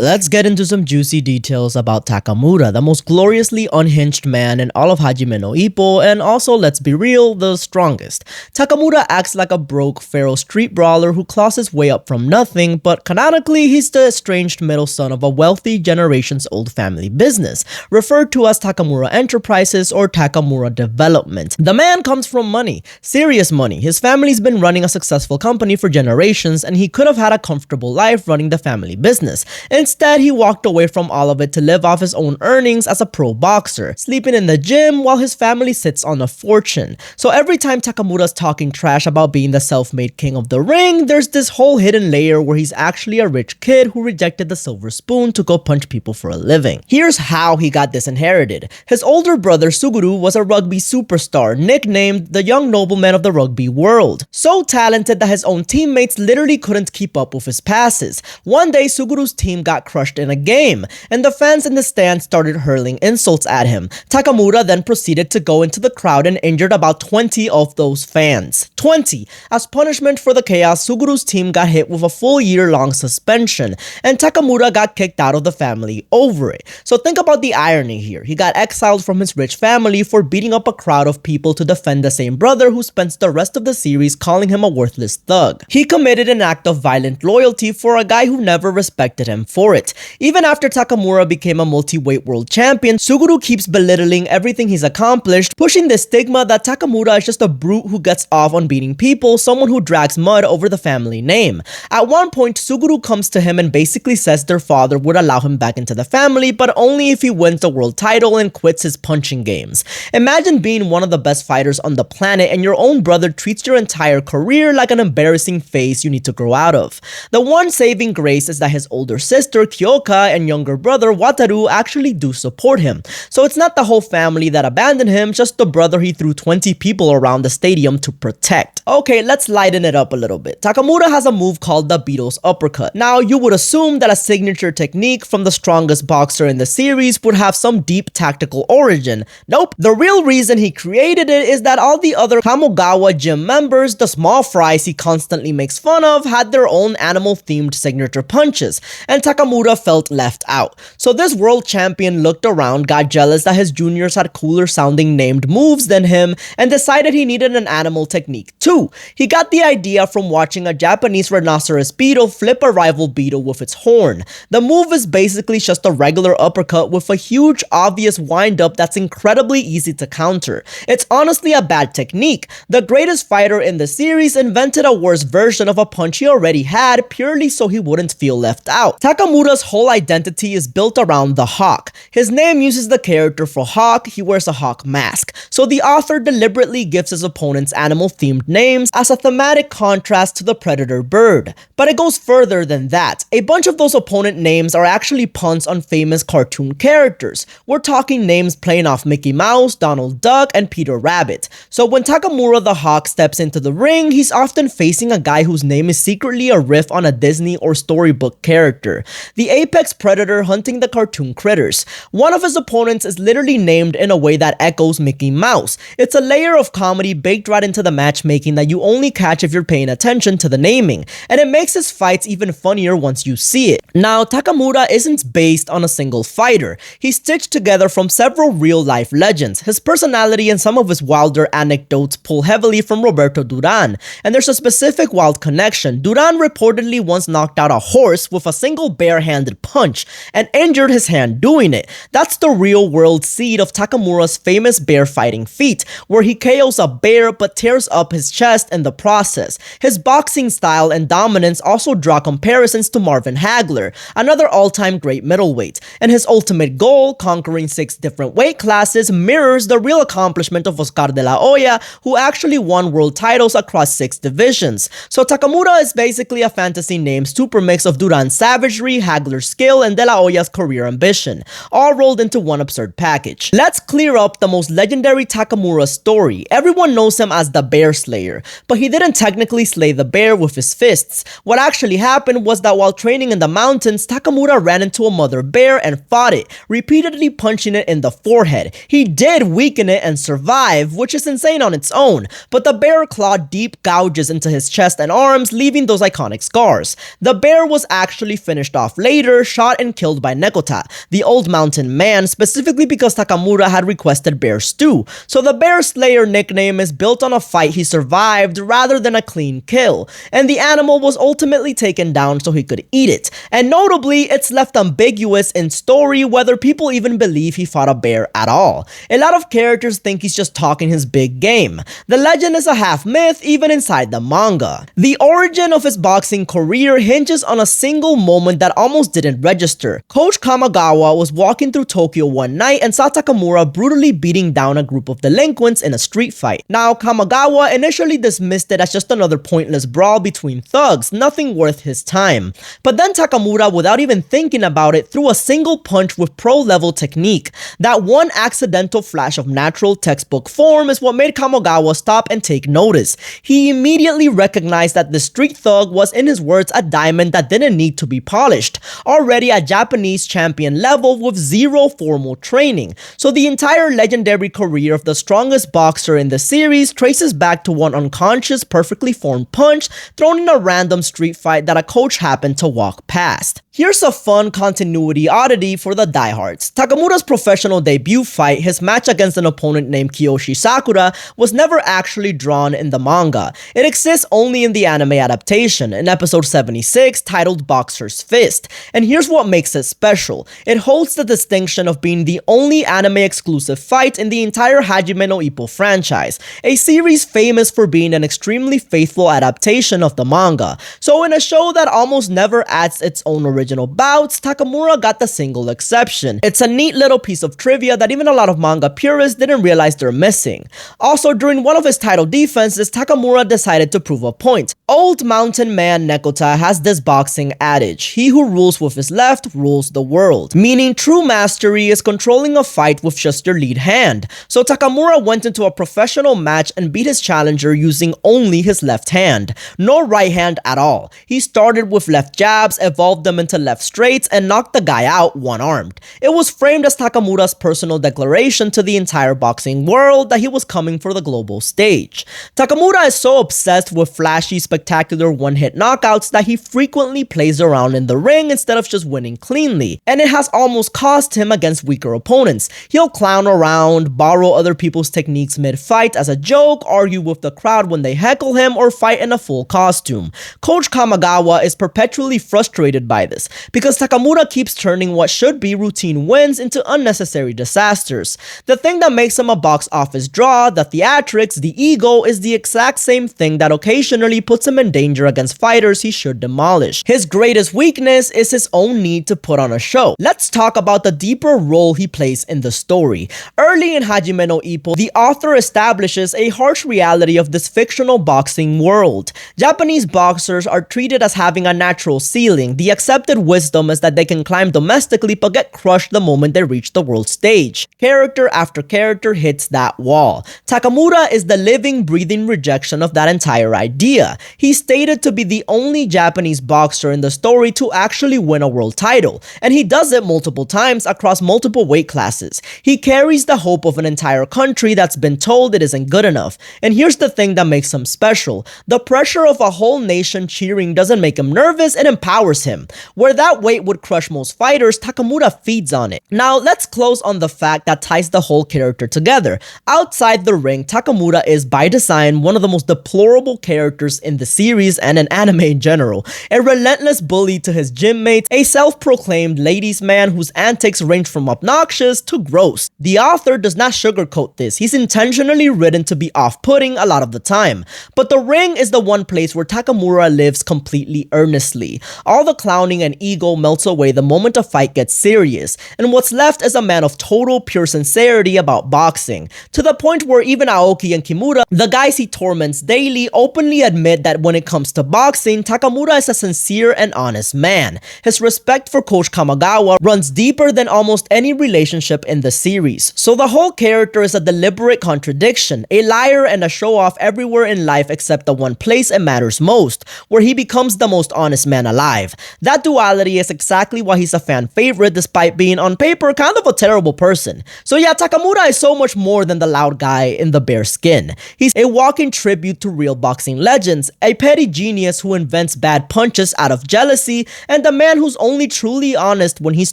Let's get into some juicy details about Takamura, the most gloriously unhinged man in all of Hajime no Ippo, and also, let's be real, the strongest. Takamura acts like a broke feral street brawler who claws his way up from nothing, but canonically, he's the estranged middle son of a wealthy, generations-old family business, referred to as Takamura Enterprises or Takamura Development. The man comes from money, serious money. His family's been running a successful company for generations, and he could have had a comfortable life running the family business. Instead, he walked away from all of it to live off his own earnings as a pro boxer, sleeping in the gym while his family sits on a fortune. So every time Takamura's talking trash about being the self-made king of the ring, there's this whole hidden layer where he's actually a rich kid who rejected the silver spoon to go punch people for a living. Here's how he got disinherited. His older brother Suguru was a rugby superstar, nicknamed the young nobleman of the rugby world. So talented that his own teammates literally couldn't keep up with his passes. One day, Suguru's team got crushed in a game, and the fans in the stands started hurling insults at him. Takamura then proceeded to go into the crowd and injured about 20 of those fans. 20! As punishment for the chaos, Suguru's team got hit with a full year-long suspension, and Takamura got kicked out of the family over it. So think about the irony here. He got exiled from his rich family for beating up a crowd of people to defend the same brother who spends the rest of the series calling him a worthless thug. He committed an act of violent loyalty for a guy who never respected him for it. Even after Takamura became a multi-weight world champion, Suguru keeps belittling everything he's accomplished, pushing the stigma that Takamura is just a brute who gets off on beating people, someone who drags mud over the family name. At one point, Suguru comes to him and basically says their father would allow him back into the family, but only if he wins the world title and quits his punching games. Imagine being one of the best fighters on the planet and your own brother treats your entire career like an embarrassing phase you need to grow out of. The one saving grace is that his older sister Kyoka and younger brother Wataru actually do support him. So it's not the whole family that abandoned him, just the brother he threw 20 people around the stadium to protect. Okay, let's lighten it up a little bit. Takamura has a move called the Beatles Uppercut. Now, you would assume that a signature technique from the strongest boxer in the series would have some deep tactical origin. Nope. The real reason he created it is that all the other Kamogawa gym members, the small fries he constantly makes fun of, had their own animal-themed signature punches, and Takamura felt left out. So this world champion looked around, got jealous that his juniors had cooler sounding named moves than him, and decided he needed an animal technique too. He got the idea from watching a Japanese rhinoceros beetle flip a rival beetle with its horn. The move is basically just a regular uppercut with a huge obvious wind-up that's incredibly easy to counter. It's honestly a bad technique. The greatest fighter in the series invented a worse version of a punch he already had purely so he wouldn't feel left out. Takamura's whole identity is built around the hawk. His name uses the character for hawk, he wears a hawk mask. So the author deliberately gives his opponents animal-themed names as a thematic contrast to the predator bird. But it goes further than that. A bunch of those opponent names are actually puns on famous cartoon characters. We're talking names playing off Mickey Mouse, Donald Duck, and Peter Rabbit. So when Takamura the Hawk steps into the ring, he's often facing a guy whose name is secretly a riff on a Disney or storybook character. The apex predator hunting the cartoon critters. One of his opponents is literally named in a way that echoes Mickey Mouse. It's a layer of comedy baked right into the matchmaking that you only catch if you're paying attention to the naming, and it makes his fights even funnier once you see it. Now, Takamura isn't based on a single fighter. He's stitched together from several real-life legends. His personality and some of his wilder anecdotes pull heavily from Roberto Duran, and there's a specific wild connection. Duran reportedly once knocked out a horse with a single bare-handed punch and injured his hand doing it. That's the real-world seed of Takamura's famous bear fighting feat, where he KOs a bear but tears up his chest in the process. His boxing style and dominance also draw comparisons to Marvin Hagler, another all-time great middleweight, and his ultimate goal, conquering 6 different weight classes, mirrors the real accomplishment of Oscar de la Hoya, who actually won world titles across 6 divisions. So Takamura is basically a fantasy name super mix of Duran's savagery, Hagler's skill, and de la Hoya's career ambition, all rolled into one absurd package. Let's clear up the most legendary Takamura story. Everyone knows him as the Bear Slayer, but he didn't technically slay the bear with his fists. What actually happened was that while training in the mountains, Takamura ran into a mother bear and fought it, repeatedly punching it in the forehead. He did weaken it and survive, which is insane on its own, but the bear clawed deep gouges into his chest and arms, leaving those iconic scars. The bear was actually finished off off later, shot and killed by Nekota, the old mountain man, specifically because Takamura had requested bear stew, so the bear slayer nickname is built on a fight he survived rather than a clean kill, and the animal was ultimately taken down so he could eat it, and notably, it's left ambiguous in story whether people even believe he fought a bear at all. A lot of characters think he's just talking his big game. The legend is a half myth even inside the manga. The origin of his boxing career hinges on a single moment that almost didn't register. Coach Kamigawa was walking through Tokyo one night and saw Takamura brutally beating down a group of delinquents in a street fight. Now, Kamigawa initially dismissed it as just another pointless brawl between thugs, nothing worth his time. But then Takamura, without even thinking about it, threw a single punch with pro-level technique. That one accidental flash of natural textbook form is what made Kamigawa stop and take notice. He immediately recognized that the street thug was, in his words, a diamond that didn't need to be polished, already a Japanese champion level with zero formal training. So the entire legendary career of the strongest boxer in the series traces back to one unconscious, perfectly formed punch thrown in a random street fight that a coach happened to walk past. Here's a fun continuity oddity for the diehards. Takamura's professional debut fight, his match against an opponent named Kiyoshi Sakura, was never actually drawn in the manga. It exists only in the anime adaptation, in episode 76, titled Boxer's Fist. And here's what makes it special. It holds the distinction of being the only anime-exclusive fight in the entire Hajime no Ippo franchise, a series famous for being an extremely faithful adaptation of the manga. So in a show that almost never adds its own original bouts, Takamura got the single exception. It's a neat little piece of trivia that even a lot of manga purists didn't realize they're missing. Also, during one of his title defenses, Takamura decided to prove a point. Old mountain man Nekota has this boxing adage: he who rules with his left rules the world, meaning true mastery is controlling a fight with just your lead hand. So Takamura went into a professional match and beat his challenger using only his left hand. No right hand at all. He started with left jabs, evolved them into left straights, and knocked the guy out one-armed. It was framed as Takamura's personal declaration to the entire boxing world that he was coming for the global stage. Takamura is so obsessed with flashy, spectacular one-hit knockouts that he frequently plays around in the ring instead of just winning cleanly, and it has almost cost him against weaker opponents. He'll clown around, borrow other people's techniques mid-fight as a joke, argue with the crowd when they heckle him, or fight in a full costume. Coach Kamigawa is perpetually frustrated by this, because Takamura keeps turning what should be routine wins into unnecessary disasters. The thing that makes him a box office draw, the theatrics, the ego, is the exact same thing that occasionally puts him in danger against fighters he should demolish. His greatest weakness is his own need to put on a show. Let's talk about the deeper role he plays in the story. Early in Hajime no Ippo, the author establishes a harsh reality of this fictional boxing world. Japanese boxers are treated as having a natural ceiling. The accepted wisdom is that they can climb domestically but get crushed the moment they reach the world stage. Character after character hits that wall. Takamura is the living, breathing rejection of that entire idea. He's stated to be the only Japanese boxer in the story to actually win a world title, and he does it multiple times across multiple weight classes. He carries the hope of an entire country that's been told it isn't good enough. And here's the thing that makes him special. The pressure of a whole nation cheering doesn't make him nervous, it empowers him. Where that weight would crush most fighters, Takamura feeds on it. Now, let's close on the fact that ties the whole character together. Outside the ring, Takamura is, by design, one of the most deplorable characters in the series and in anime in general. A relentless bully to his gym mates, a self-proclaimed ladies' man whose antics range from obnoxious to gross. The author does not sugarcoat this. He's intentionally written to be off-putting a lot of the time. But the ring is the one place where Takamura lives completely earnestly. All the clowning and ego melts away the moment a fight gets serious, and what's left is a man of total pure sincerity about boxing, to the point where even Aoki and Kimura, the guys he torments daily, openly admit that when it comes to boxing, Takamura is a sincere and honest man. His respect for Coach Kamigawa runs deeper than almost any relationship in the series. So the whole character is a deliberate contradiction, a liar and a show-off everywhere in life except the one place it matters most, where he becomes the most honest man alive. That duality individuality is exactly why he's a fan favorite despite being on paper kind of a terrible person. So yeah, Takamura is so much more than the loud guy in the bear skin. He's a walking tribute to real boxing legends, a petty genius who invents bad punches out of jealousy, and a man who's only truly honest when he's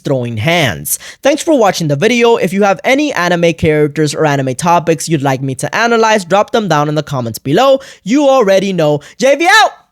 throwing hands. Thanks for watching the video. If you have any anime characters or anime topics you'd like me to analyze, drop them down in the comments below. You already know. JV out!